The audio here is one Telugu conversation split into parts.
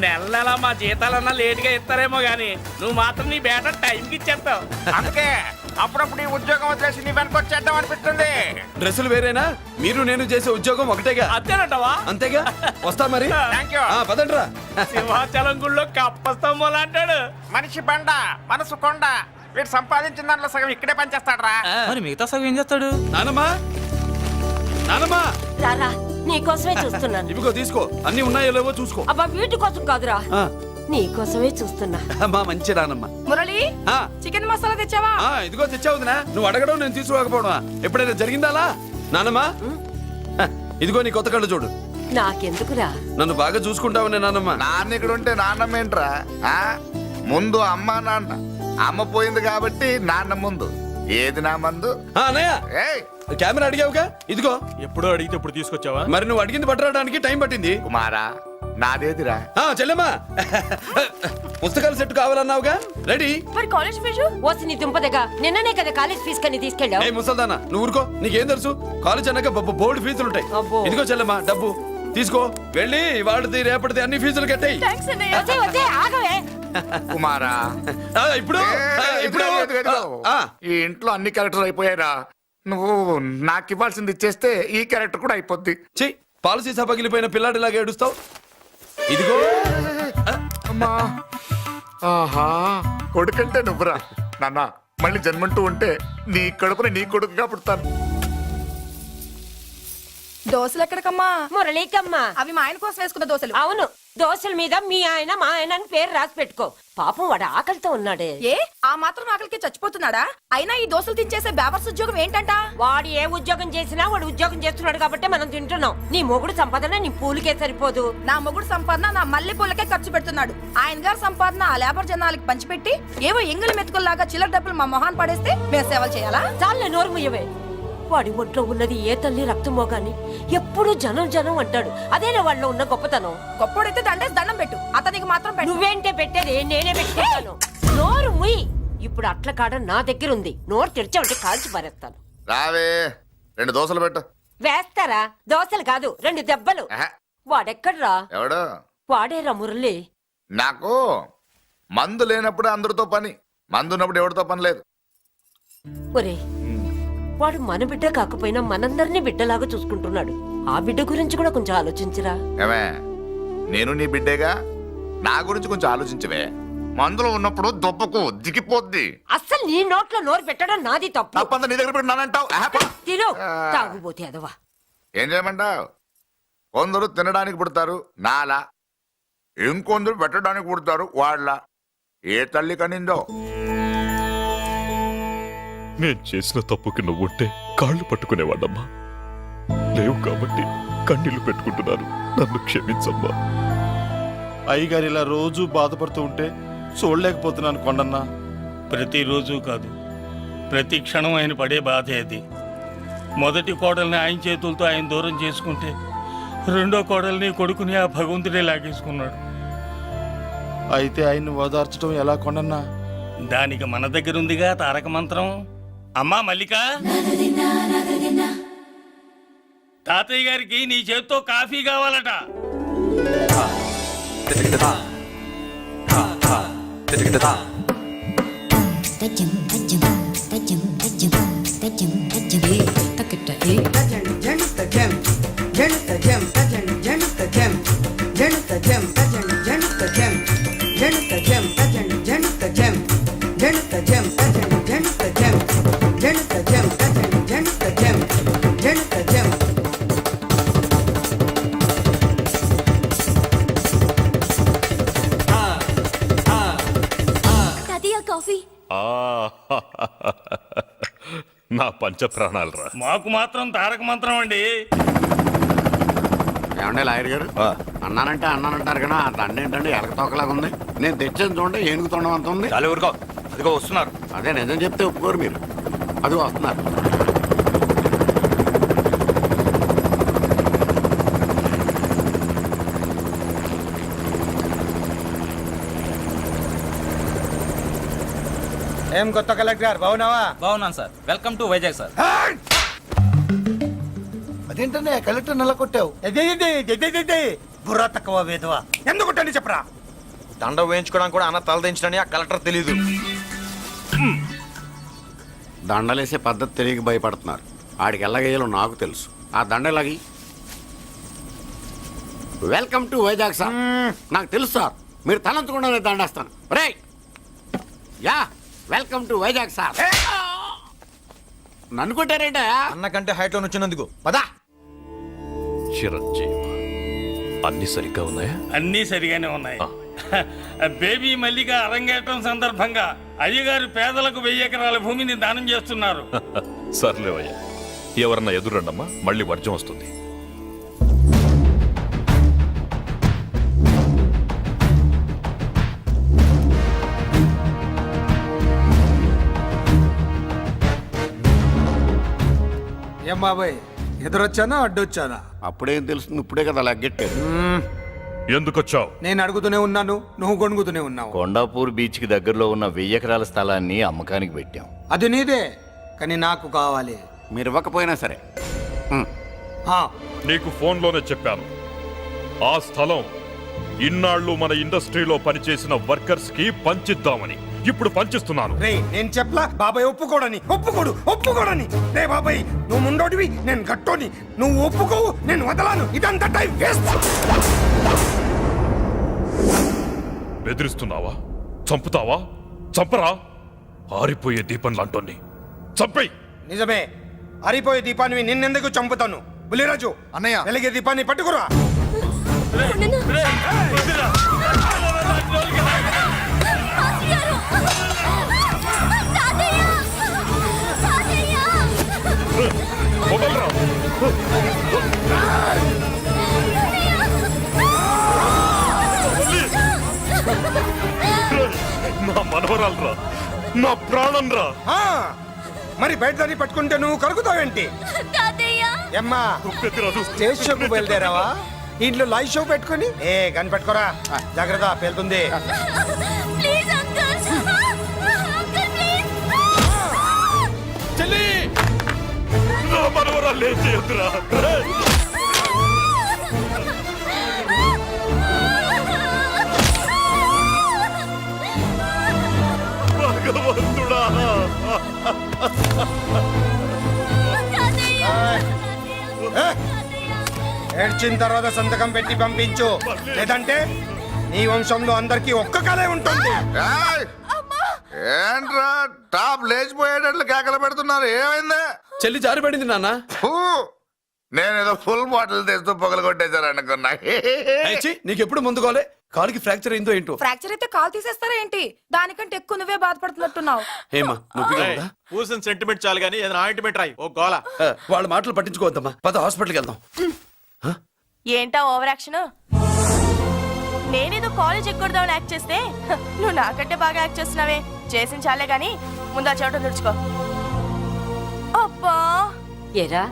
నెల నెల మా జీతాలన్నా లేటుగా ఇస్తారేమో గానీ నువ్వు మాత్రం నీ బేట టైంకి ఇచ్చేస్తావు. అందుకే అప్పుడప్పుడు ఈ ఉద్యోగం వదిలేసి నీ వెనక వచ్చేద్దాం అనిపిస్తుంది. డ్రెస్సులు వేరేనా? మీరు నేను చేసే ఉద్యోగం ఒకటేగా. అంతేనటవా? అంతేగా. వస్తా మరి. Thank you. పదండ్రా. సింహాచలం గుళ్ళో కప్పస్తంభం అంటాడు. మనిషి బండ మనసు కొండ. వీడు సంపాదించిన దాంట్లో సగం ఇక్కడే పనిచేస్తాడు రా. మరి మిగతా సగం ఏం చేస్తాడు? నానమ్మా, నానమ్మా, రారా నీకోసమే చూస్తున్నాను. ఇవిగో తీసుకో. అన్ని ఉన్నాయో లేవో చూసుకో. అబ్బా వీటి కోసం కాదురా, నీకోసమే చూస్తున్నా. మా మంచి నానమ్మ. మురళి, ఆ, చికెన్ మసాలా తెచ్చావా? ఇదిగో తెచ్చావుదినా. నువ్వు అడగడం నేను తీసుకోకపోవడమా? ఎప్పుడైనా జరిగిందాలా? నానమ్మా, ఇదిగో నీ కొత్త కళ్ళు చూడు. నాకెందుకురా? నన్ను బాగా చూసుకుంటావునే నానమ్మ. నాన్న ఇక్కడ ఉంటే నాన్నమ్మ ఏంట్రా? ముందు అమ్మ నాన్న. అమ్మ పోయింది కాబట్టి నాన్న ముందు. ఏది నా మందు? అన్నయ్య, ఏయ్ కెమెరా అడిగావుగా, ఇదిగో. ఎప్పుడో అడిగితే ఇప్పుడు తీసుకొచ్చావా? మరి నువ్వు అడిగింది పట్టడానికి టైం పట్టింది. కుమారా, నాదేదిరా? చెల్లెమ్మా, పుస్తకాల సెట్ కావాలన్నావుగా, రెడీ. మరి కాలేజ్ ఫీజు? ఓసి నీ దుంపదగా నిన్ననే కదా కాలేజ్ ఫీజు కని తీసుకెళ్ళావు. ఏ ముసల్దానా, నువ్వు ఊరుకో. నీకేం తెలుసు? కాలేజ్ అన్నాక బోర్డు ఫీజులు ఉంటాయి. అబ్బో. ఇదిగో చెల్లెమ్మా, డబ్బు తీసుకో. వెళ్ళి వాడిది రేపటిది అన్ని ఫీజులు కట్టాయి. థాంక్స్ అన్నయ్య. వచ్చే వచ్చే ఆగవే. కుమారా, ఇప్పుడు ఇప్పుడు ఈ ఇంట్లో అన్ని క్యారెక్టర్ అయిపోయారా? నువ్వు నాకు ఇవ్వాల్సింది ఇచ్చేస్తే ఈ క్యారెక్టర్ కూడా అయిపోద్ది. చెయ్యి. పాలసీ పగిలిపోయిన పిల్లాడిలాగా ఏడుస్తావు. ఇదిగో. అమ్మా, ఆహా, కొడుకంటే నువ్వురా నాన్న. మళ్ళీ జన్మంటూ ఉంటే నీ కడుపుని నీ కొడుకుగా పుడతాను. దోశలు ఎక్కడికమ్మా? మురళీకమ్మా. అవి మా ఆయన కోసం వేసుకున్న దోశలు. అవును, దోశల మీద మీ ఆయన మా ఆయన అని పేరు రాసి పెట్టుకో. పాపం వాడు ఆకలితో ఉన్నాడే. ఏ ఆ మాత్రం ఆకలికి చచ్చిపోతున్నాడా? అయినా ఈ దోశలు తినేసే బేవర్స్ ఉద్యోగం ఏంటంట? వాడు ఏ ఉద్యోగం చేసినా వాడు ఉద్యోగం చేస్తున్నాడు కాబట్టి మనం తింటున్నాం. నీ మొగుడు సంపాదన నీ పూలికే సరిపోదు. నా మొగుడు సంపాదన నా మల్లె పూలకే ఖర్చు పెడుతున్నాడు. ఆయన గారి సంపాదన ఆ లేబర్ జనాలకి పంచిపెట్టి ఏవో ఎంగిలి మెతుకుల్లాగా చిల్లర డబ్బులు మా మొహాన్ పడేస్తే మేము సేవలు చేయాలా? చాలే నోరు ముయ్యవే. వాడి ఒంట్లో ఉన్నది ఏ తల్లి రక్తమో గాని ఎప్పుడు జనం జనం అంటాడు. అదేనా వాళ్ళలో ఉన్న గొప్పతనం. గొప్పోడైతే దండేసి దండం పెట్టు, అతనికి మాత్రం పెట్టు. నువ్వేంటే పెట్టేది? నేనే పెట్టుకుంటాను. నోరు ముయ్యి. ఇప్పుడు అట్ల కాడ నా దగ్గర ఉంది. నోరు తెరిచావంటే కాల్చి పారేస్తాను. రావే, 2 దోశలు పెట్టు. వేస్తారా? దోశలు కాదు, 2 దెబ్బలు. ఆహా. వాడెక్కడ్రా? ఎవడు? వాడేరా మురళి. నాకు మందు లేనప్పుడు అందరితో పని, మందు ఉన్నప్పుడు ఎవరితో పని లేదు. ఒరే, వాడు మన బిడ్డ కాకపోయినా మనందరినీ బిడ్డలాగా చూసుకుంటున్నాడు. ఆ బిడ్డ గురించి కూడా కొంచెం ఆలోచించరా. ఏమే, నేను నీ బిడ్డేగా, నా గురించి కొంచెం ఆలోచించవే. మందులో ఉన్నప్పుడు దొబ్బకు దిగిపోద్ది. అస్సలు నీ నోట్లో నోరు పెట్టడం నాది తప్పు. తప్పంతా నీ దగ్గర పెట్టినానంటావు. తిను, తాగుబోతే అదవా. ఏం చేయమంటావు? కొందరు తినడానికి పుడతారు నాలా, ఇంకొందరు పెట్టడానికి పుడతారు వాళ్ళ. ఏ తల్లి కనిందో? నేను చేసిన తప్పుకి నువ్వుంటే కాళ్ళు పట్టుకునేవాడమ్మా. లేవు కాబట్టి కన్నీళ్లు పెట్టుకుంటున్నాను. నన్ను క్షమించమ్మా. అయ్యగారు ఇలా రోజు బాధపడుతూ ఉంటే చూడలేకపోతున్నాను కొండన్న. ప్రతిరోజు కాదు, ప్రతి క్షణం ఆయన పడే బాధే అది. మొదటి కోడల్ని ఆయన చేతులతో ఆయన దూరం చేసుకుంటే రెండో కోడల్ని కొడుకుని ఆ భగవంతుడే లాగేసుకున్నాడు. అయితే ఆయన్ని ఓదార్చడం ఎలా కొండన్న? దానికి మన దగ్గర ఉందిగా తారక మంత్రం. అమ్మా మల్లిక, తాతయ్య గారికి నీ చేత్తో కాఫీ కావాలట. నా పంచ ప్రాణాలు రా. మాకు మాత్రం తారక మంత్రం అండి. ఏమంటే లాయర్ గారు, అన్నానంటారు కదా, ఆ దండ ఏంటంటే ఎలక తోకలాగా ఉంది. నేను తెచ్చేది చూడండి, ఏనుగు తొండం అంత ఉంది. చాలు ఊరుకో, అదిగో వస్తున్నారు. అదే నిజం చెప్తే ఒప్పుకోరు మీరు. అది వస్తున్నారు. ఏం కొత్త కలెక్టర్ బాగున్నావా? బాగున్నాను sir. Welcome to Vizag sir. అదేంటనే కలెక్టర్ నెల కొట్టావు? బుర్ర తక్కువ వేదవా ఎందుకు కొట్టండి చెప్పరా. దండ వేయించుకోవడానికి కూడా అన్న తలదించడని ఆ కలెక్టర్ తెలీదు. దండలేసే పద్ధతి తెలియక భయపడుతున్నారు. ఆడికి ఎలాగేయాలో నాకు తెలుసు. ఆ దండలాగి వెల్కమ్ టు వైజాగ్ సార్. నాకు తెలుసు సార్, మీరు తలంచకుండానే దండేస్తాను. రే యా వెల్కమ్ టు వైజాగ్ సార్. నన్ను కొట్టారేంటా? అన్నకంటే హైట్ లో వచ్చినందుకు పదా. చిరంజీవి అన్ని సరిగ్గా ఉన్నాయా? అన్నీ సరిగానే ఉన్నాయి. బేబీ మల్లిక అరంగేట్రం సందర్భంగా అయ్యగారు పేదలకు 1000 ఎకరాల భూమిని దానం చేస్తున్నారు. సర్లేవయ్యా, ఎవరన్నా ఎదురండమ్మా, మళ్ళీ వర్జం వస్తుంది. ఏం బాబాయ్ ఎదురొచ్చానా అడ్డొచ్చానా? అప్పుడేం తెలుస్తుంది, ఇప్పుడే కదా లగ్గెట్టారు. ఎందుకొచ్చావు? నేను అడుగుతూనే ఉన్నాను, నువ్వు గొణుగుతూనే ఉన్నావు. కొండాపూర్ బీచ్ కి దగ్గరలో ఉన్న 1000 ఎకరాల స్థలాన్ని అమ్మకానికి పెట్టాం. అది నీదే, కానీ నాకు కావాలి. మీరు ఇవ్వకపోయినా సరే. ఆ, నీకు ఫోన్లోనే చెప్పాను. ఆ స్థలం ఇన్నాళ్ళు మన ఇండస్ట్రీలో పనిచేసిన వర్కర్స్ కి పంచిద్దామని. ఇప్పుడు పంచిస్తున్నాను. రే నేను చెప్పలా బాబాయ్ ఒప్పుకోడని. ఒప్పుకోడని. రే బాబాయ్ నువ్వు ముండోడివి, నేను గట్టోని. నువ్వు ఒప్పుకోవు, నేను వదలాను. ఇదంతా టైం వేస్ట్. బెదిరిస్తున్నావా? చంపుతావా? చంపరా? ఆరిపోయే దీపం లాంటోని చంపేయ్. నిజమే, ఆరిపోయే దీపాన్ని నిన్నెందుకు చంపుతాను? బుల్లిరాజు అన్నయ్య. వెలిగే దీపాన్ని పట్టుకురా. వదలరా. నా మనవరాలరా, నా ప్రాణం రా. ఆ, మరి బయట దాన్ని పట్టుకుంటే నువ్వు కలుగుతావేంటి? అమ్మా స్టేజ్ షోకు బయలుదేరావా? ఇంట్లో లైవ్ షో పెట్టుకుని గన్ పెట్టుకోరా. జాగ్రత్త, పేలుతుంది. చెల్లి, నా మనవరాలు ఏం చేయొద్దురా. భగవంతుడా, ఏడ్చిన తర్వాత సంతకం పెట్టి పంపించు, లేదంటే నీ వంశంలో అందరికీ ఒక్క కలే ఉంటుంది. ఏయ్! ఏంట్రా టాప్ లేచిపోయేటట్లు కేకలు పెడుతున్నారు? ఏమైంది? చెల్లి జారిపడింది నాన్న. ఫూ! నేనేదో ఫుల్ బాటిల్ తెస్తూ పొగలు కొట్టేశారు అనుకున్నా. నీకెప్పుడు ముందుకోలే? కాలుకి ఫ్రాక్చర్ అయిందో ఏంటో. ఫ్రాక్చర్ అయితే కాల్ తీసేస్తారా ఏంటి? దానికంటే ఎక్కువ నువ్వే బాధపడుతున్నట్టున్నావు. ఏమా నొప్పిగా ఉందా? పూసిన సెంటిమెంట్ చాలు గానీ ఏదైనా ఆయింట్మెంట్ రాయి. ఓ గోల. వాళ్ళ మాటలు పట్టించుకోవద్దమ్మా, పద హాస్పిటల్కి వెళ్దాం. ఏంటా ఓవర్ యాక్షన్? నేనేదో కాలేజ్ ఎక్కడదామని యాక్ట్ చేస్తే నువ్వు నాకంటే బాగా యాక్ట్ చేస్తున్నావే. చేసిన చాలే గాని ముందు ఆ చోట తుడుచుకో. అబ్బా, ఏరా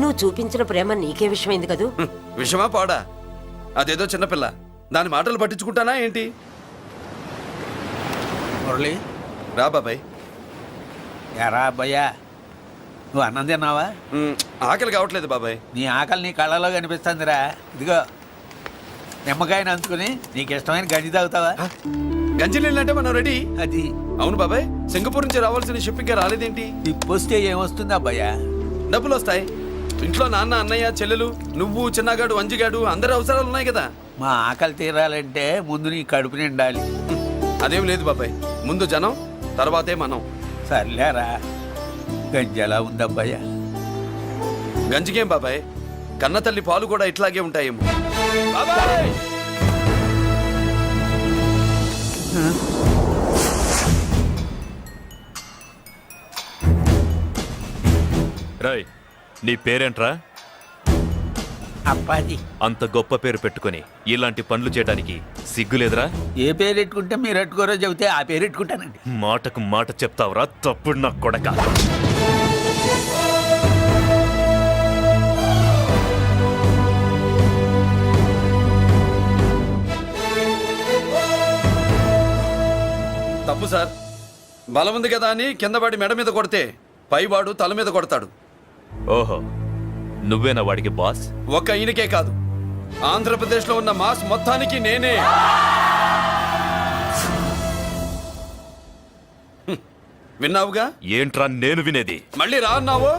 నువ్వు చూపించిన ప్రేమ నీకే విషయమైంది కదూ. విషమా పాడా? అదేదో చిన్నపిల్ల, దాని మాటలు పట్టించుకుంటానా ఏంటి? మురళి రా బాబాయ్. ఎరా అబ్బయ్యా, నువ్వు అన్నం తిన్నావా? ఆకలి కావట్లేదు బాబాయ్. నీ ఆకలి నీ కళ్ళలో కనిపిస్తుందిరా. ఇదిగో నిమ్మకాయని అంచుకుని నీకు ఇష్టమైన గంజి తాగుతావా? గంజి నీళ్ళంటే మనం రెడీ. అది అవును బాబాయ్, సింగపూర్ నుంచి రావాల్సిన షిప్పింగ్ రాలేదేంటి? తిప్పొస్తే ఏమొస్తుంది అబ్బయ్యా? డబ్బులు వస్తాయి. ఇంట్లో నాన్న, అన్నయ్య, చెల్లెలు, నువ్వు, చిన్నగాడు, అంజిగాడు అందరి అవసరాలు ఉన్నాయి కదా. మా ఆకలి తీరాలంటే ముందు నీ కడుపు నిండాలి. అదేం లేదు బాబాయ్, ముందు జనం తర్వాతే మనం. సర్లేరా, గంజి ఎలా ఉందబ్బయ్యా? గంజికేం బాబాయ్, కన్న తల్లి పాలు కూడా ఇట్లాగే ఉంటాయేమో. బాబాయ్ రాయ్, నీ పేరేంట్రా? అప్పాజీ. అంత గొప్ప పేరు పెట్టుకొని ఇలాంటి పనులు చేయడానికి సిగ్గులేదురా? ఏ పేరు పెట్టుకుంటే మీరు పెట్టుకోరో చెబితే ఆ పేరు పెట్టుకుంటానండి. మాటకు మాట చెప్తావురా తప్పుడు నా కొడక. తప్పు సార్. బలం ఉంది కదా అని కిందవాడి మెడ మీద కొడితే పైవాడు తల మీద కొడతాడు. ఓహో, నువ్వేనా వాడికి బాస్? ఒక్క ఈయనకే కాదు, ఆంధ్రప్రదేశ్ లో ఉన్న మాస్ మొత్తానికి నేనే. విన్నావుగా? ఏంట్రా నేను వినేది? మళ్ళీ రా అన్నావు,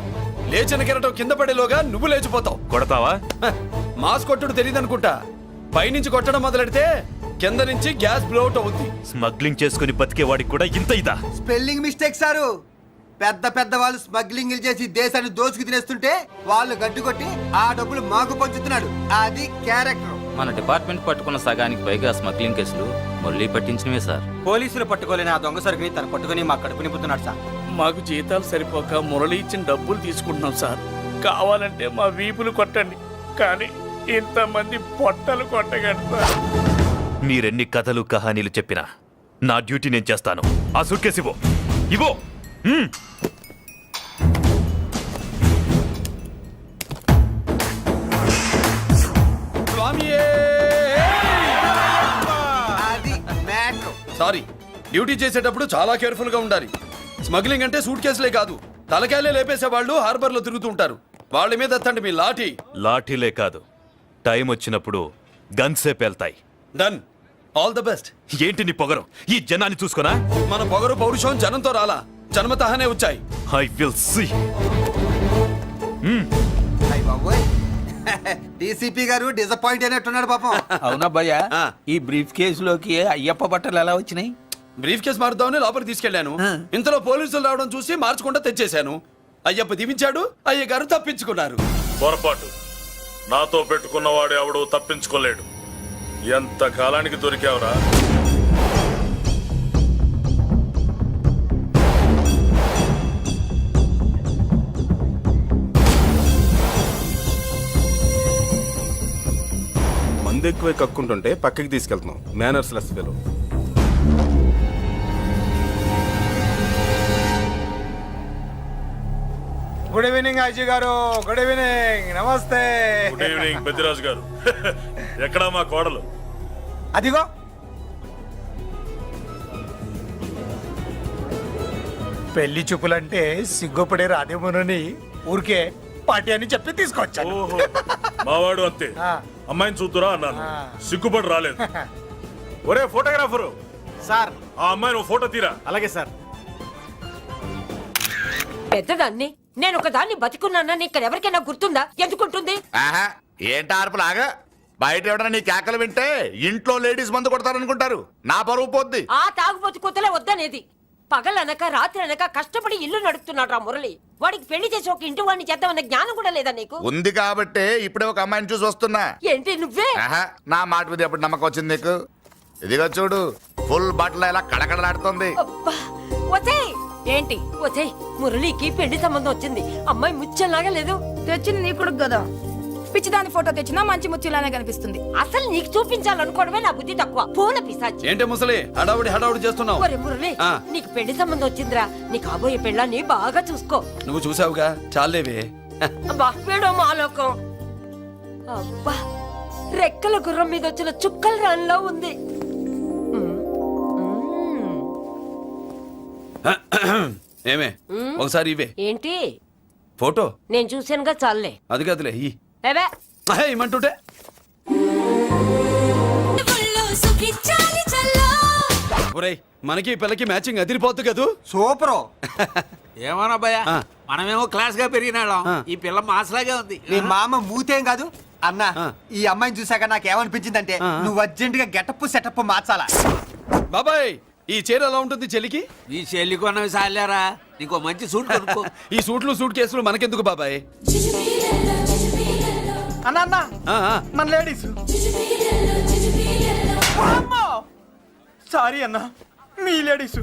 లేచిన కెరటం కింద పడేలోగా నువ్వు లేచిపోతావు. కొడతావా? మాస్ కొట్టుడు తెలియదనుకుంటా. పైనుంచి కొట్టడం మొదలెడితే కింద నుంచి గ్యాస్ బ్లౌట్ అవుద్ది. స్మగ్లింగ్ చేసుకుని బతికే వాడికి కూడా ఇంత ఇదా? Spelling mistake sir. పెద్ద పెద్ద వాళ్ళు స్మగ్లింగ్ చేసి దేశాన్ని దోచుకు తినేస్తుంటే వాళ్ళు గడ్డు కొట్టి ఆ డబ్బులు మాకు పంచుతున్నాడు. అది క్యారెక్టర్. మన డిపార్ట్మెంట్ పట్టుకున్న సగానికి పైగా స్మగ్లింగ్ కేసులు మురళి పట్టించినవే సార్. పోలీసులు పట్టుకోలేని ఆ దొంగ సరుకుని తను పట్టుకుని మా కడుపు నింపుతున్నాడు సార్. మాకు జీతాలు సరిపోక మురళి ఇచ్చిన డబ్బులు తీసుకుంటున్నాం సార్. కావాలంటే మా వీపులు కొట్టండి, కానీ ఇంతమంది పొట్టలు కొట్టగండి సార్. మీరెన్ని కథలు కహానీలు చెప్పినా నా డ్యూటీ నేను చేస్తాను. ఆ సూట్ కేసు ఇవ్వు. ఇవ్వు. అది మ్యాటర్. సారీ, డ్యూటీ చేసేటప్పుడు చాలా కేర్ఫుల్ గా ఉండాలి. స్మగ్లింగ్ అంటే సూట్ కేసులే కాదు, తలకాయలే లేపేసే వాళ్ళు హార్బర్ లో తిరుగుతూ ఉంటారు. వాళ్ళ మీద ఎత్తండి మీ లాఠీ. లాఠీలే కాదు, టైం వచ్చినప్పుడు గన్సే పేల్తాయి. డన్. All the best. ఏంటి నీ పొగరు? ఈ జనాన్ని చూసుకోనా? మన పొగరు పౌరుషం జనంతో రాలా, జన్మతహనే వచ్చాయి. I will see. డీసీపీ గారు డిసప్పాయింట్ అయినట్టున్నాడు పాపం. అవునా భయ్యా? ఆ. ఈ బ్రీఫ్ కేసులోకి అయ్యప్ప బట్టలు ఎలా వచ్చినాయి? బ్రీఫ్ కేసు మారుద్దామని లోపలికి తీసుకెళ్లాను. ఇంతలో పోలీసులు రావడం చూసి మార్చకుండా తెచ్చేశాను. అయ్యప్ప దీవించాడు, అయ్య గారు తప్పించుకున్నారు. పొరపాటు. నాతో పెట్టుకున్నవాడు ఎవడు తప్పించుకోలేడు. ఎంత కాలానికి దొరికావురా? మందు ఎక్కువ కక్కుంటుంటే పక్కకి తీసుకెళ్తున్నాం. Manners less fellow. Good evening Ajay garu. Good evening. నమస్తే. Good evening Peddiraju garu. ఎక్కడా మా కోడలు? అదిగో పెళ్లి చూపులంటే సిగ్గుపడే రాధేమోనని ఊరికే పార్టీ అని చెప్పి తీసుకొచ్చాను. ఓహో, మావాడు అంతే. ఆ. అమ్మాయిని చూద్దురా అన్నాను, ఆ. సిగ్గుపడి రాలేదు. ఒరే ఫోటోగ్రాఫరు, సార్. ఆ అమ్మాయిని ఓ ఫోటో తీరా. అలాగే సార్. పెద్దదాన్ని నేను ఒక దాన్ని బతికున్నానని ఇక్కడ ఎవరికైనా గుర్తుందా? ఎందుకుంటుంది? ఆహా, ఏంటి ఆర్పులాగా? బయట ఎవడన్నా నీ కేకలు వింటే ఇంట్లో లేడీస్ మందు కొడతారనుకుంటారు. నా పరువు పోద్ది. ఆ తాగుబోతు కూతలే వద్దనేది. పగలనక రాత్రి అనక కష్టపడి ఇల్లు నడుపుతున్నాడు రా మురళి. వాడికి పెళ్లి చేసి ఒక ఇంటి వాడిని చేద్దామన్న జ్ఞానం కూడా లేదా నీకు? ఉంది కాబట్టే ఇప్పుడే ఒక అమ్మాయిని చూసి వస్తున్నా. ఏంటి నువ్వే? ఆహా, నా మాట మీద ఎప్పుడు నమ్మకం వచ్చింది నీకు? ఇదిగో చూడు, ఫుల్ బట్టలు ఎలా కడకడలాడుతుంది. అబ్బా, వచ్చేయ్. ఏంటి వచ్చేయ్, మురళికి పెళ్లి సంబంధం వచ్చింది. అమ్మాయి ముచ్చల్లాగా లేదు. తెచ్చింది నీ కొడుకు కదా. పిచ్చిదాని ఫోటో తెచ్చినా మంచి ముచ్చిలానే కనిపిస్తుంది. అసలు నీకు చూపించాలనుకోవడమే నా బుద్ధి తక్కువ. పూల పిశాచి. ఏంటే ముసలి హడావుడి చేస్తున్నావు? ఒరే మురళి, ఆ. నీకు పెళ్లి సంబంధం వచ్చిందిరా. నీ కాబోయే పెళ్ళాన్ని బాగా చూసుకో. నువ్వు చూసావుగా, చాలేవే. అబ్బా, వీడో మాలోకం. అబ్బా, రెక్కల గుర్రం మీద వచ్చిన చుక్కల రాన్లో ఉంది. ఏమే, ఒకసారి ఇవే ఏంటి? ఫోటో. నేను చూసానుగా, చాలే. అది కదులే ఈ ఏవే ఇమ్మంటుంటే. ఒరేయ్, మనకి ఈ పిల్లకి మ్యాచింగ్ అదిరిపోద్దు కదూ. సూపరు. ఏమన్నా భయ్యా, ఆ. మనమేమో క్లాస్ గా పెరిగినాళ్ళం. ఆ. ఈ పిల్ల మాసలాగే ఉంది. నీ మామ మూతేం కాదు అన్నా. ఆ. ఈ అమ్మాయిని చూసాక నాకేమనిపించిందంటే ఆ. నువ్వు అర్జెంట్ గా గెటప్ సెటప్ మార్చాలా. బాబాయ్, ఈ చీర ఎలా ఉంటుంది చెల్లికి? ఈ చెల్లి కొన్నవి సాలేరా, నీకు మంచి సూట్ కొనుక్కో. ఈ సూట్లు సూట్ కేసులు మనకెందుకు బాబాయ్? అన్న ఆ, ఆ. మన లేడీస్. సారీ అన్న, మీ లేడీస్.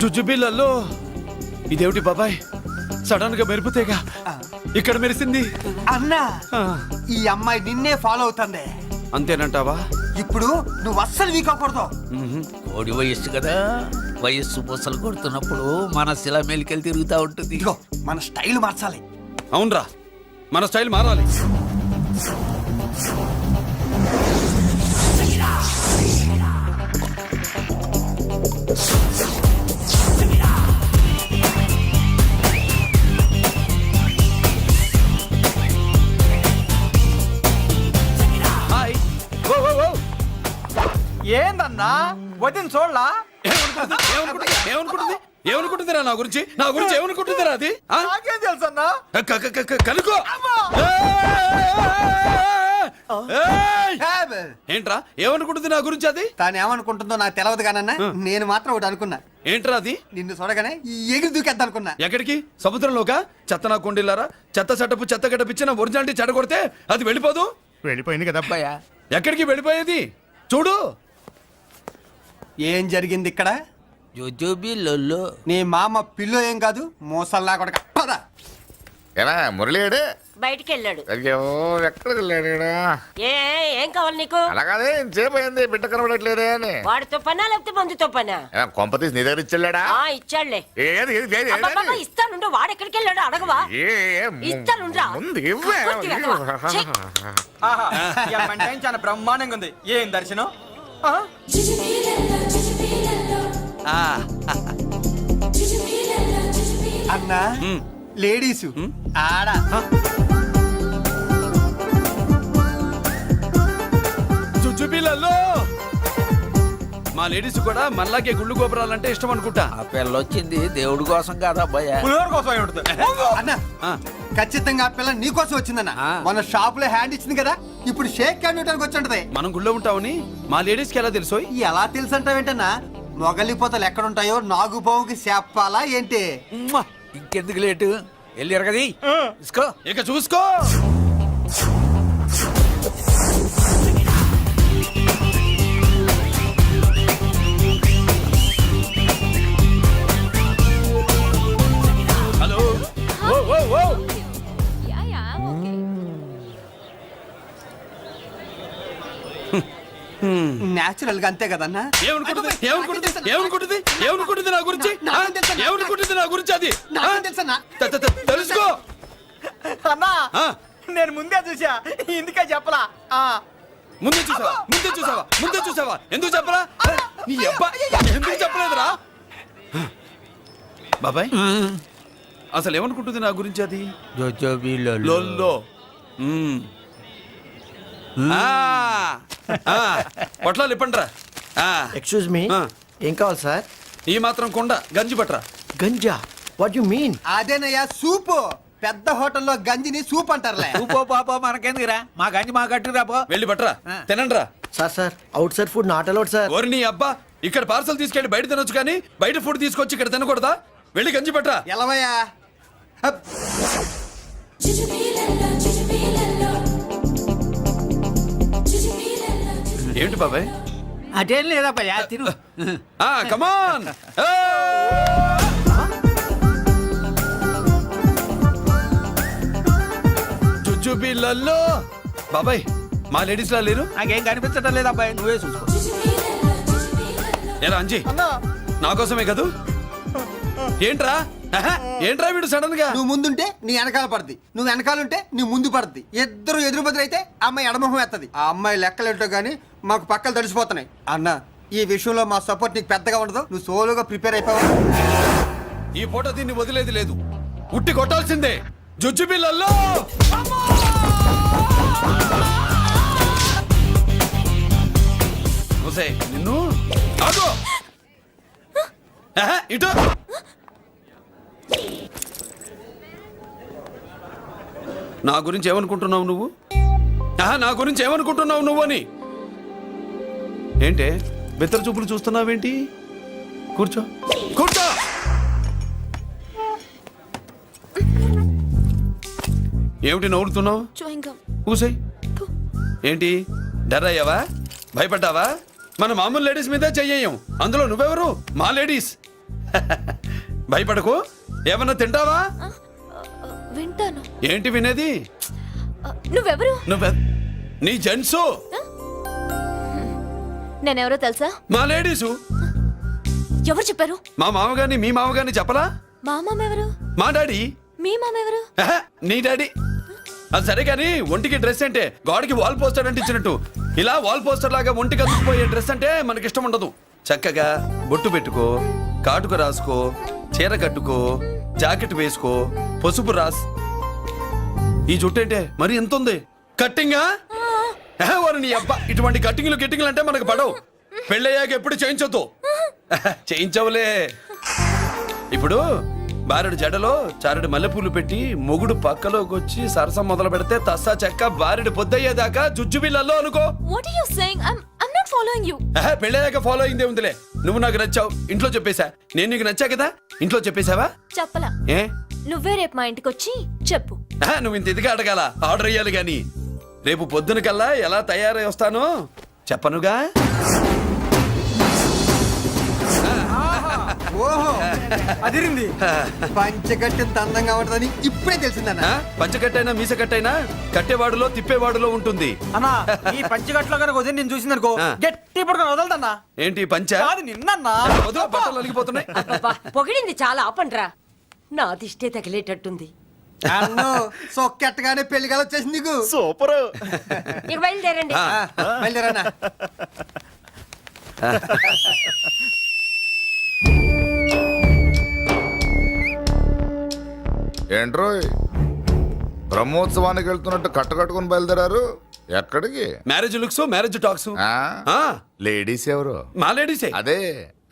జుజుబిళ్ళల్లో ఇదేమిటి బాబాయ్, సడన్ గా మెరుపుతేగా ఇక్కడ మెరిసింది. అన్నా, ఆ. ఈ అమ్మాయి నిన్నే ఫాలో అవుతుంది. అంతేనంటావా? ఇప్పుడు నువ్వు అస్సలు వీక్ అవ్వకూడదు. కోడి వయస్సు కదా, వయస్సు పూసలు కొడుతున్నప్పుడు మన శిల మెలికలు తిరుగుతూ ఉంటుంది. ఇదిగో మన స్టైల్ మార్చాలి. అవునరా, మన స్టైల్ మారాలి. ఏందన్నా వదిన చూడలా ఏమనుకుంటుందిరా నా గురించి ఏమనుకుంటుందిరా అది ఆ? నాకేం తెలుసు అన్నా కనుకో ఏంట్రా ఏమనుకుంటుంది నా గురించి అది తాను ఏమనుకుంటుందో నాకు తెలియదు కానన్నా నేను మాత్రం ఒకటి అనుకున్నా. ఏంట్రా అది నిన్ను చూడగానే ఎగిరి దూకేద్దాం అనుకున్నా. ఎక్కడికి సముద్రంలోకా చెత్త నా కొండిల్లారా చెత్త సెటప్ చెత్త గడ్డపిచ్చి నా ఒరిజినాలిటీ చెడగొడితే అది వెళ్ళిపోదు వెళ్ళిపోయింది కదా అబ్బాయా. ఎక్కడికి వెళ్ళిపోయేది చూడు ఏం జరిగింది ఇక్కడ? జోజోబి లొల్లో నీ మామ పిల్లో ఏం కాదు మోసల్లా కొడక పద. ఏనా మురళీడే బయటికి వెళ్ళాడు. అయ్యో ఎక్కడికి వెళ్ళాడు ఏం కావాలి నీకు? అలాగే ఇంతసేపు అయింది బిడ్డ కనబడట్లేదే అని వాడితో పనా లేకపోతే మందుతో పనా? కొంపతీసి నీ దగ్గర ఇచ్చెళ్ళాడా ఇచ్చాడులే. ఏది ఏది, ఏది, ఏది? అబ్బబ్బబ్బ, ఇస్తానుండు. వాడు ఎక్కడికి వెళ్ళాడు అడగవా? ఇస్తానుండ్రా. ముందు ఇవ్వే. పూర్తిగా అడగవా? ఛీ. చాలా బ్రహ్మాండంగా ఉంది. ఏం దర్శనం? అన్నా లేడీసు ఆడ చుచ్చుపిల్లల్లో మా లేడీస్ కూడా మనలాగే గుళ్ళు గోపురాలంటే ఇష్టం అనుకుంటా. ఆ పిల్ల వచ్చింది దేవుడి కోసం కాదా అబ్బాయ? అన్నా ఖచ్చితంగా ఆ పిల్ల నీ కోసం వచ్చిందన్న. మన షాప్ లో హ్యాండ్ ఇచ్చింది కదా, ఇప్పుడు షేక్ హ్యాండ్ ఇవ్వడానికి వచ్చి ఉంటది. మనం గుళ్ళో ఉంటామని మా లేడీస్ కి ఎలా తెలుసు? ఎలా తెలుసు అంటావేంటన్నా? మొగలిపోతలు ఎక్కడుంటాయో నాగుబావుకి చెప్పాలా ఏంటి? ఇంకెందుకు లేటు వెళ్ళారు కదా ఇసుకో. ఇక చూసుకో. హలో ఓ ఓ ఓ నేచురల్ గా అంతే కదన్నా. ఏమనుకుంటుంది నా గురించి? ఏమనుకుంటుంది నా గురించి అది? తెలుసన్నా తెలుసుకో అన్నా. నేను ముందే చూసా, ఇందుకే చెప్పలా. ముందే చూసావా ఎందుకు చెప్పరా? నీ అబ్బా ఎందుకు చెప్పలేదురా? బాబాయ్ అసలు ఏమనుకుంటుంది నా గురించి అది? జోజోబి లొల్లో పొట్లాలు ఇప్పండిరా. ఎక్స్క్యూజ్ మీ, ఏం కావాలి సార్? ఈ మాత్రం కొండ గంజి పట్రా. గంజా? What you mean? అదేనయ్యా సూపు. పెద్ద హోటల్లో గంజిని సూప్ అంటారులే. పో పాప మనకెందుకురా, మా గంజి మా కట్టురా పో. వెళ్ళి పట్రా తినండిరా. Sir outside food not allowed sir. ఓరి నీ అబ్బా, ఇక్కడ పార్సల్ తీసుకెళ్ళి బయట తినొచ్చు కానీ బయట ఫుడ్ తీసుకొచ్చి ఇక్కడ తినకూడదా? వెళ్ళి గంజి పట్రా. ఎలవయ్యా. ఏంటి బాబాయ్? అదేం లేదబ్బా తిను. కమాన్. జుజుబిళ్ళల్లో బాబాయ్ మా లేడీస్ లా లేరు? నాకేం కనిపించడం లేదు అబ్బాయి, నువ్వే చూసుకో. ఏరా అంజీ, నా కోసమే కదూ? ఏంట్రా ఏంట్రా వీడు సడన్ గా? నువ్వు ముందుంటే నీ వెనకాల పడుద్ది, నువ్వు వెనకాలంటే నీ ముందు పడుద్ది. ఇద్దరు ఎదురు బదులైతే అమ్మాయి ఎడమొహం ఎత్తది. ఆ అమ్మాయి లెక్కలేంటో గానీ మాకు పక్కలు తడిసిపోతున్నాయి. అన్న ఈ విషయంలో మా సపోర్ట్ నీకు పెద్దగా ఉండదు. నువ్వు సోలోగా ప్రిపేర్ అయిపోవా? ఈ పూట దీన్ని వదిలేది లేదు, ఉట్టి కొట్టాల్సిందే. జుజుబిళ్ళల్లో నిన్ను ఆగు. ఇటు నా గురించి ఏమనుకుంటున్నావు నువ్వు? నా గురించి ఏమనుకుంటున్నావు నువ్వు అని? ఏంటే బెత్తర చూపులు చూస్తున్నావేంటి? కూర్చో కూర్చో. ఏమిటి నవ్వుతున్నావు? కూసేయ్. ఏంటి డర్ అయ్యావా? భయపడ్డావా? మన మామూలు లేడీస్ మీద చెయ్యం, అందులో నువ్వెవరు? మా లేడీస్. భయపడకు. ఏమన్నా తింటావా? వింటాను. ఏంటి వినేది? నువ్వెవరు? నీ జెంట్సు. నేనెవరో తెలుసా? మా లేడీసు. ఎవరు చెప్పారు? మా మామగారిని మీ మామగారిని చెప్పలా? మా మామ ఎవరు? మా డాడీ. మీ మామ ఎవరు? నీ డాడీ. అది సరే కానీ ఒంటికి డ్రెస్ అంటే గాడికి వాల్ పోస్టర్ అంటే ఇచ్చినట్టు ఇలా వాల్ పోస్టర్ లాగా ఒంటికి అందుకుపోయే డ్రెస్ అంటే మనకి ఇష్టం ఉండదు. చక్కగా బొట్టు పెట్టుకో, కాటుక రాసుకో, చీర కట్టుకో, జాకెట్ వేసుకో, పసుపు రాస్. ఈ జుట్టు అంటే మరి ఎంత ఉంది? కట్టింగా? వారు నీ అబ్బా, ఇటువంటి కట్టింగ్లు గిట్టింగ్లు అంటే మనకు పడవు. పెళ్ళయ్యాక ఎప్పుడు చేయించొద్దు. చేయించవులే. ఇప్పుడు బారెడు జడలో చారెడు మల్లెపూలు పెట్టి మొగుడు పక్కలోకి వచ్చి సరసం మొదలు పెడితే తస్సా చెక్క బారెడు పొద్దయ్యేదాకా జుజ్జు బిళ్ళల్లో అనుకో. What are you saying? I'm not following you. పెళ్ళయ్యాక ఫాలో అయిందే ఉందిలే. నువ్వు నాకు నచ్చావు, ఇంట్లో చెప్పేశా. నేను నీకు నచ్చా కదా, ఇంట్లో చెప్పేశావా? చెప్పలా. ఏ నువ్వే రేపు మా ఇంటికి వచ్చి చెప్పు. నువ్వు ఇంత ఇదిగా అడగాల, ఆర్డర్ అయ్యాలి గాని. రేపు పొద్దున కల్లా ఎలా తయారై వస్తానో చెప్పనుగా. ఓహో అదిరింది. పంచగట్టెంత అందంగా ఉంటుందని ఇప్పుడే తెలిసిందన్న. పంచకట్టైనా మీసకట్టైనా కట్టేవాడులో తిప్పేవాడులో ఉంటుంది. అన్నా ఈ పంచగట్లో కనుక వదిలి నేను చూసిందనుకో గట్టి పడుకొని వదలదన్నా. ఏంటి పంచ? నిన్నన్నా వదిలో బట్టలు అలిగిపోతున్నాయి. అబ్బబ్బా, పొగిడింది చాలా ఆపండ్రా. నా దిష్టే తగిలేటట్టుంది. అన్ను సొక్కెట్టగానే పెళ్లి కల వచ్చేసింది నీకు. సూపర్. ఇక బయలుదేరండి. బయలుదేరన్నా. ఏంట్రోయ్ బ్రహ్మోత్సవానికి వెళ్తున్నట్టు కట్టుకట్టుకుని బయలుదేరారు? ఎక్కడికి? Marriage looks, marriage talks. Ladies ఎవరు? మా లేడీసే. అదే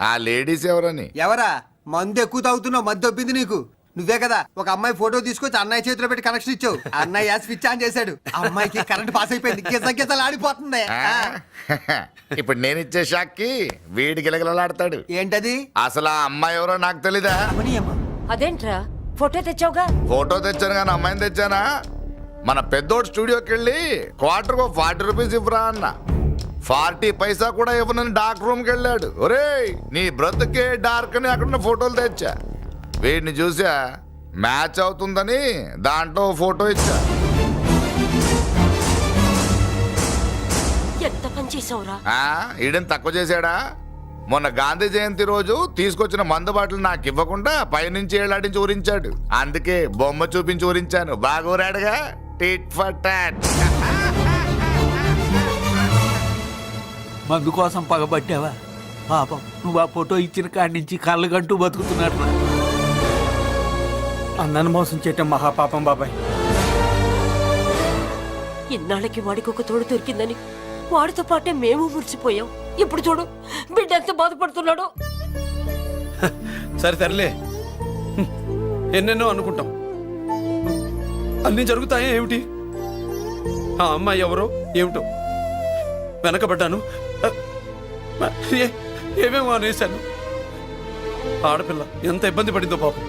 ఆ లేడీస్ ఎవరని. ఎవరా? మందు ఎక్కువ తాగుతున్నావు, మధ్య ఒప్పింది నీకు. నువ్వే కదా ఒక అమ్మాయి ఫోటో తీసుకొచ్చి అన్నయ్య చేతిలో పెట్టి కనెక్షన్ ఇచ్చావు. అన్నయ్య స్విచ్ ఆన్ చేశాడు, అమ్మాయికి కరెంట్ పాస్ అయిపోయింది, గిజగిజలు ఆడిపోతుంది. ఇప్పుడు నేను ఇచ్చే షాక్కి వీడి గిలగిలలాడతాడు. ఏంటది? అసలు ఆ అమ్మాయి ఎవరో నాకు తెలీదా? అదేంట్రా ఫోటో తెచ్చావుగా? ఫోటో తెచ్చాను కానీ అమ్మాయిని తెచ్చానా? మన పెద్దోడు స్టూడియోకి వెళ్ళి క్వార్టర్కు 40 రూపీస్ ఇవ్వరా అన్న. 40 పైసా కూడా ఇవ్వనని డార్క్ రూమ్కి వెళ్ళాడు. ఒరేయ్ నీ బ్రతుకే డార్క్ అని అక్కడ ఫోటోలు తెచ్చా. వీడిని చూసా మ్యాచ్ అవుతుందని దాంట్లో ఫోటో ఇచ్చా. ఎంత పని చేసావురా? ఈడని తక్కువ చేశాడా? మొన్న గాంధీ జయంతి రోజు తీసుకొచ్చిన మందు బాటలు నాకు ఇవ్వకుండా పైనుంచి ఏలాడించి ఊరించాడు. అందుకే బొమ్మ చూపించి ఊరించాను. బాగా ఊరాడుగా. Tit for tat. మందు కోసం పగబట్టావా? పాపం నువ్వు ఆ ఫోటో ఇచ్చిన కాడి నుంచి కళ్ళు గంటూ బతుకుతున్నాడు. అన్నను మోసం చేయటం మహాపాపం బాబాయ్. ఇన్నాళ్ళకి వాడికి ఒక తోడు దొరికిందని వాడితో పాటే మేము మురిసిపోయాం. ఇప్పుడు చూడు బిడ్డ ఎంత బాధపడుతున్నాడో. సరే తరలే, ఎన్నెన్నో అనుకుంటాం, అన్నీ జరుగుతాయా ఏమిటి? ఆ అమ్మాయి ఎవరో ఏమిటో వెనకబడ్డాను, ఏమేమో అనేశాను. ఆడపిల్ల ఎంత ఇబ్బంది పడిందో పాపం.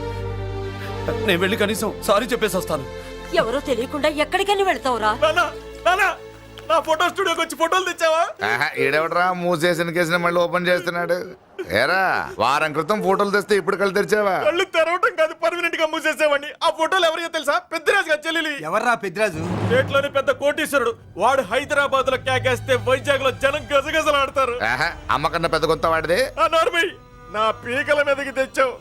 నేను వెళ్ళి కనీసం సారీ చెప్పేసి వస్తాను. ఎవరో తెలియకుండా ఎక్కడికైనా వెళ్తావురా? నా ఫోటో స్టూడియోకి వచ్చి ఫోటోలు తెచ్చావా? ఈడెవడరా మూసేసిన కేసుని మళ్ళీ ఓపెన్ చేస్తున్నాడు? ఏరా వారం క్రితం ఫోటోలు తెస్తే ఇప్పుడు కళ్ళు తెరిచావా? కళ్ళు తెరవటం కాదు, పర్మనెంట్ గా మూసేసేవాడిని. ఆ ఫోటోలు ఎవరికో తెలుసా? పెద్దరాజు గారి చెల్లెలి. ఎవర్రా పెద్దరాజు? స్టేట్లోని పెద్ద కోటీశ్వరుడు. వాడు హైదరాబాద్ లో కేకేస్తే వైజాగ్ లో జనం గజగజలాడతారు. అమ్మకన్నా పెద్ద కొత్త వాడిది. ఆ నార్మల్ నా పీకల మీదకి తెచ్చావు.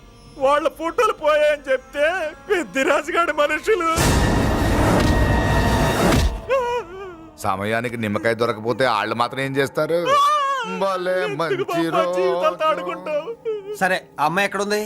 వాళ్ళ ఫోటోలు పోయాయని చెప్తే పెద్దిరాజు గారి మనుషులు. సమయానికి నిమ్మకాయ దొరకపోతే వాళ్ళు మాత్రం ఏం చేస్తారు? భలే మంచి రోజు. ఆడుకుంటావు. సరే అమ్మాయి ఎక్కడుంది?